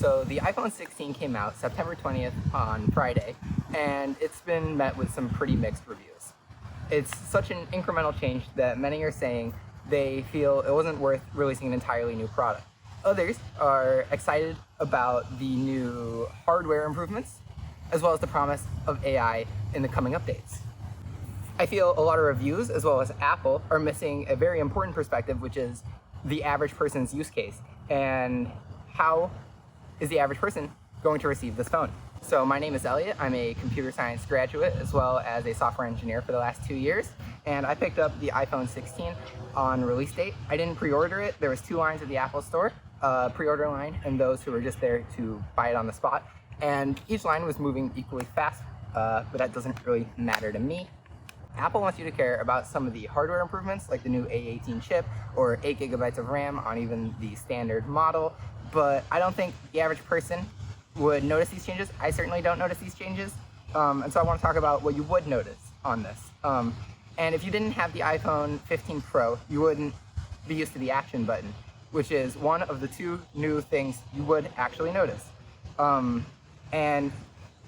So the iPhone 16 came out September 20th on Friday, and it's been met with some pretty mixed reviews. It's such an incremental change that many are saying they feel it wasn't worth releasing an entirely new product. Others are excited about the new hardware improvements, as well as the promise of AI in the coming updates. I feel a lot of reviews, as well as Apple, are missing a very important perspective, which is the average person's use case, and how is the average person going to receive this phone. So my name is Elliot. I'm a computer science graduate, as well as a software engineer for the last 2 years, and I picked up the iPhone 16 on release date. I didn't pre-order it. There was 2 lines at the Apple Store, pre-order line and those who were just there to buy it on the spot, and each line was moving equally fast, but that doesn't really matter to me. Apple wants you to care about some of the hardware improvements, like the new A18 chip or 8 gigabytes of RAM on even the standard model, but I don't think the average person would notice these changes. I certainly don't notice these changes, and so I want to talk about what you would notice on this. And if you didn't have the iPhone 15 Pro, you wouldn't be used to the action button, which is one of the 2 new things you would actually notice. And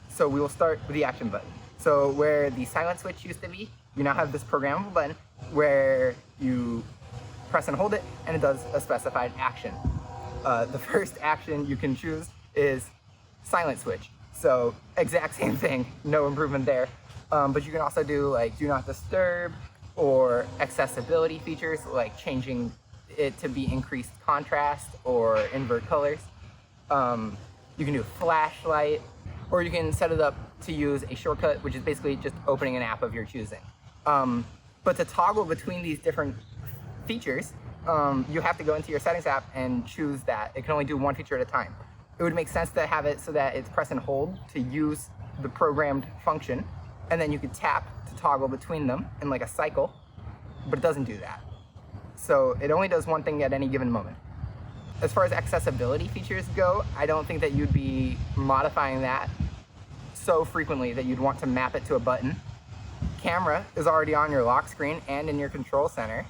so we will start with the action button. So where the silent switch used to be, you now have this programmable button where you press and hold it, and it does a specified action. The first action you can choose is silent switch. So exact same thing, no improvement there. But you can also do like do not disturb or accessibility features, like changing it to be increased contrast or invert colors. You can do flashlight, or you can set it up to use a shortcut, which is basically just opening an app of your choosing. But to toggle between these different features, you have to go into your settings app and choose that it can only do one feature at a time. It would make sense to have it so that it's press and hold to use the programmed function, and then you could tap to toggle between them in like a cycle, but it doesn't do that. So it only does one thing at any given moment. As far as accessibility features go, I don't think that you'd be modifying that so frequently that you'd want to map it to a button. Camera is already on your lock screen and in your control center,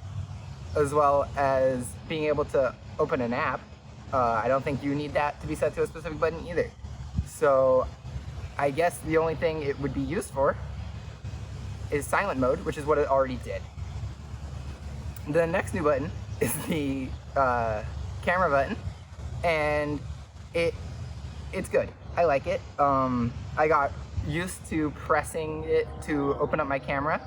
as well as being able to open an app. I don't think you need that to be set to a specific button either. So I guess the only thing it would be used for is silent mode, which is what it already did. The next new button is the camera button, and it's good. I like it. I got used to pressing it to open up my camera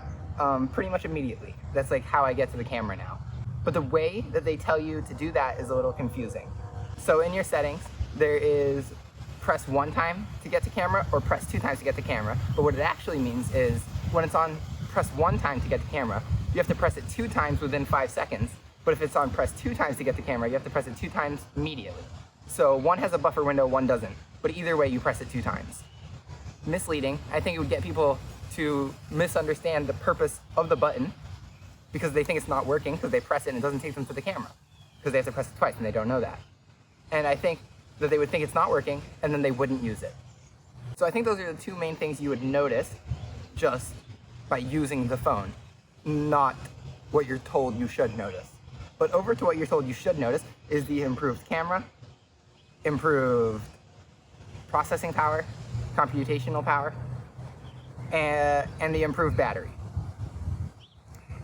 pretty much immediately. That's like how I get to the camera now. But the way that they tell you to do that is a little confusing. So in your settings, there is press 1 time to get to camera or press 2 times to get to camera. But what it actually means is when it's on press 1 time to get to camera, you have to press it 2 times within 5 seconds. But if it's on press 2 times to get to camera, you have to press it 2 times immediately. So one has a buffer window, one doesn't. But either way, you press it 2 times. Misleading. I think it would get people to misunderstand the purpose of the button because they think it's not working because they press it and it doesn't take them to the camera because they have to press it twice and they don't know that. And I think that they would think it's not working and then they wouldn't use it. So I think those are the 2 main things you would notice just by using the phone, not what you're told you should notice. But over to what you're told you should notice is the improved camera, improved processing power, computational power, and the improved battery.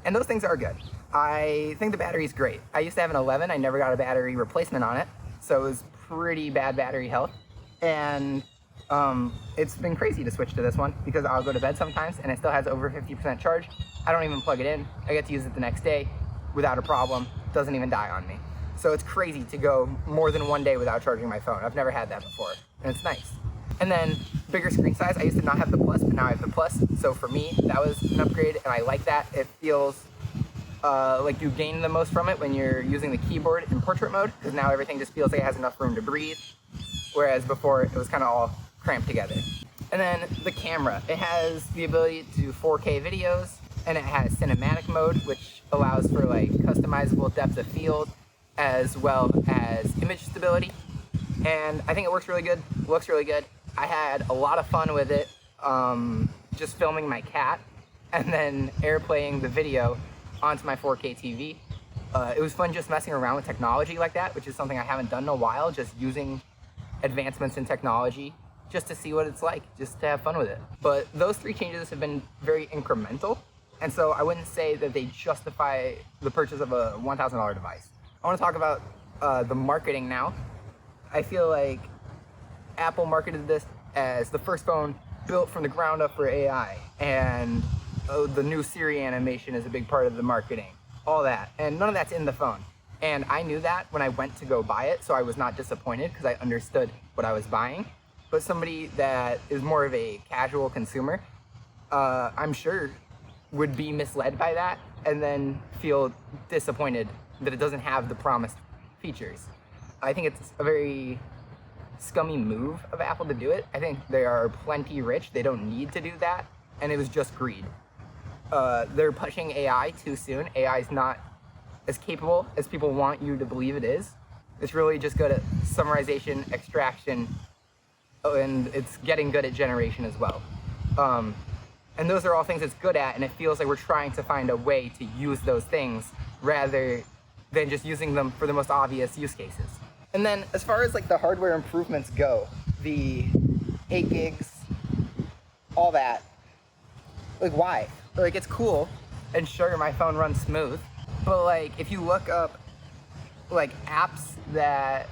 And those things are good. I think the battery is great. I used to have an 11. I never got a battery replacement on it, so it was pretty bad battery health. And it's been crazy to switch to this one because I'll go to bed sometimes and it still has over 50% charge. I don't even plug it in. I get to use it the next day without a problem. It doesn't even die on me. So it's crazy to go more than 1 day without charging my phone. I've never had that before, and it's nice. And then bigger screen size. I used to not have the Plus, but now I have the Plus. So for me, that was an upgrade, and I like that. It feels like you gain the most from it when you're using the keyboard in portrait mode, because now everything just feels like it has enough room to breathe, whereas before it was kind of all cramped together. And then the camera. It has the ability to do 4K videos, and it has cinematic mode, which allows for like customizable depth of field, as well as image stability. And I think it works really good, looks really good. I had a lot of fun with it, just filming my cat and then airplaying the video onto my 4K TV. It was fun just messing around with technology like that, which is something I haven't done in a while, just using advancements in technology just to see what it's like, just to have fun with it. But those 3 changes have been very incremental, and so I wouldn't say that they justify the purchase of a $1,000 device. I want to talk about the marketing now. I feel like Apple marketed this as the first phone built from the ground up for AI, and the new Siri animation is a big part of the marketing, all that, and none of that's in the phone. And I knew that when I went to go buy it, so I was not disappointed because I understood what I was buying. But somebody that is more of a casual consumer, I'm sure, would be misled by that and then feel disappointed that it doesn't have the promised features. I think it's a very scummy move of Apple to do it. I think they are plenty rich. They don't need to do that, and it was just greed. They're pushing AI too soon. AI is not as capable as people want you to believe it is. It's really just good at summarization, extraction, and it's getting good at generation as well. And those are all things it's good at, and it feels like we're trying to find a way to use those things rather than just using them for the most obvious use cases. And then as far as like the hardware improvements go, the 8 gigs, all that, like why? Like it's cool, and sure my phone runs smooth, but like if you look up like apps that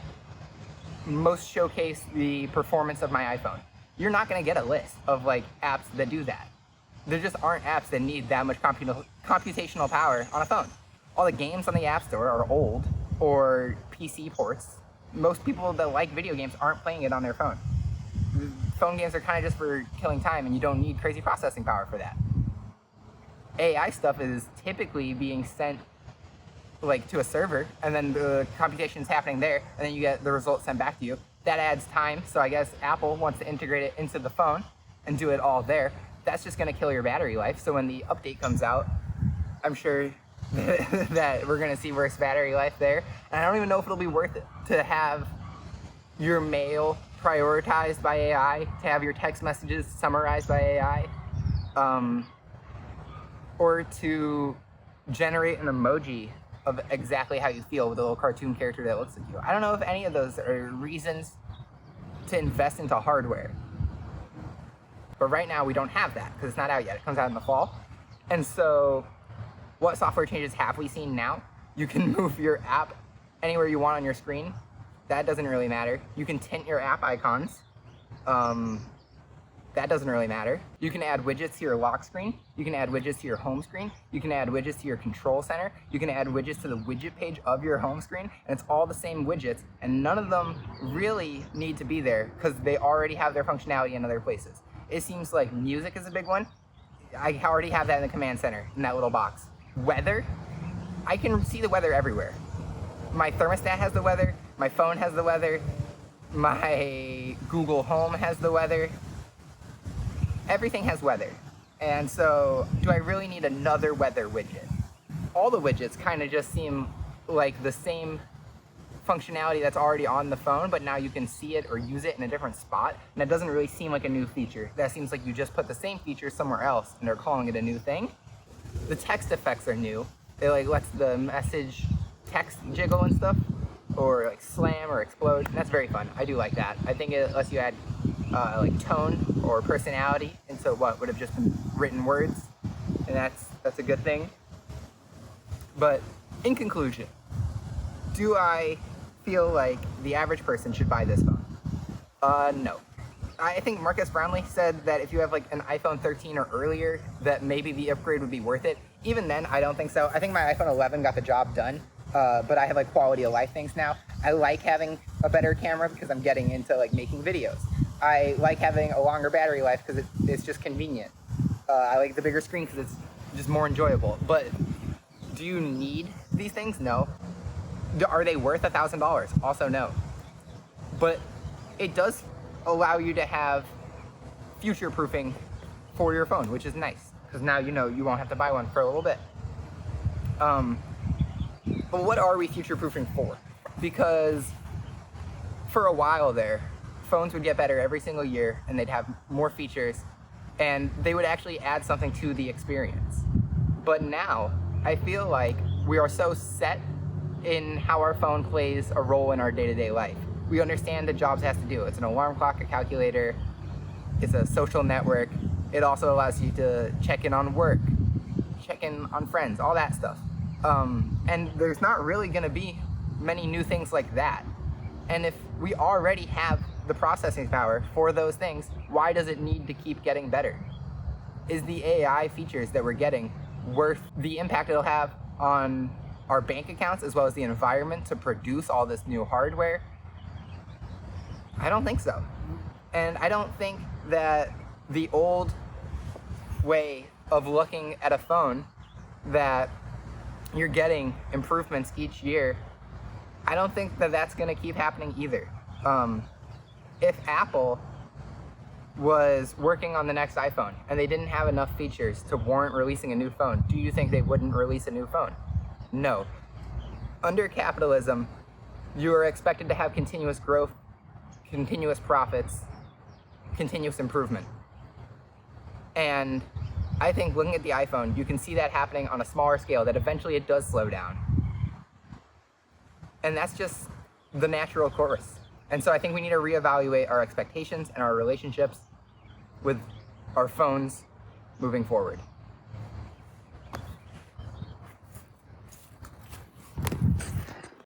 most showcase the performance of my iPhone, you're not gonna get a list of like apps that do that. There just aren't apps that need that much computational power on a phone. All the games on the App Store are old or PC ports. Most people that like video games aren't playing it on their phone. Phone games are kind of just for killing time, and you don't need crazy processing power for that. AI stuff is typically being sent like to a server, and then the computation is happening there, and then you get the results sent back to you. That adds time, so I guess Apple wants to integrate it into the phone and do it all there. That's just gonna kill your battery life, so when the update comes out, I'm sure that we're gonna see worse battery life there. And I don't even know if it'll be worth it to have your mail prioritized by AI, to have your text messages summarized by AI, or to generate an emoji of exactly how you feel with a little cartoon character that looks like you. I don't know if any of those are reasons to invest into hardware. But right now we don't have that because it's not out yet. It comes out in the fall. And so what software changes have we seen now? You can move your app anywhere you want on your screen. That doesn't really matter. You can tint your app icons. That doesn't really matter. You can add widgets to your lock screen. You can add widgets to your home screen. You can add widgets to your control center. You can add widgets to the widget page of your home screen. And it's all the same widgets, and none of them really need to be there because they already have their functionality in other places. It seems like music is a big one. I already have that in the command center, in that little box. Weather, I can see the weather everywhere. My thermostat has the weather, my phone has the weather, my Google Home has the weather. Everything has weather. And so, do I really need another weather widget? All the widgets kind of just seem like the same functionality that's already on the phone, but now you can see it or use it in a different spot, and it doesn't really seem like a new feature. That seems like you just put the same feature somewhere else and they're calling it a new thing. The text effects are new. It like lets the message text jiggle and stuff, or like slam or explode, and that's very fun. I do like that. I think it lets you add like tone or personality into what would have just been written words, and that's a good thing. But in conclusion, do I feel like the average person should buy this phone? No. I think Marcus Brownlee said that if you have like an iPhone 13 or earlier, that maybe the upgrade would be worth it. Even then, I don't think so. I think my iPhone 11 got the job done, but I have like quality of life things now. I like having a better camera because I'm getting into like making videos. I like having a longer battery life because it's just convenient. I like the bigger screen because it's just more enjoyable. But do you need these things? No. Are they worth $1,000? Also no. But it does allow you to have future proofing for your phone, which is nice because now you know you won't have to buy one for a little bit. But what are we future proofing for? Because for a while there, phones would get better every single year and they'd have more features and they would actually add something to the experience. But now I feel like we are so set in how our phone plays a role in our day-to-day life we understand that Jobs has to do. It's an alarm clock, a calculator, it's a social network. It also allows you to check in on work, check in on friends, all that stuff. And there's not really gonna be many new things like that. And if we already have the processing power for those things, why does it need to keep getting better? Is the AI features that we're getting worth the impact it'll have on our bank accounts as well as the environment to produce all this new hardware? I don't think so. And I don't think that the old way of looking at a phone, that you're getting improvements each year, I don't think that that's going to keep happening either. If Apple was working on the next iPhone and they didn't have enough features to warrant releasing a new phone, do you think they wouldn't release a new phone? No. Under capitalism, you are expected to have continuous growth, continuous profits, continuous improvement. And I think looking at the iPhone, you can see that happening on a smaller scale, that eventually it does slow down. And that's just the natural course. And so I think we need to reevaluate our expectations and our relationships with our phones moving forward.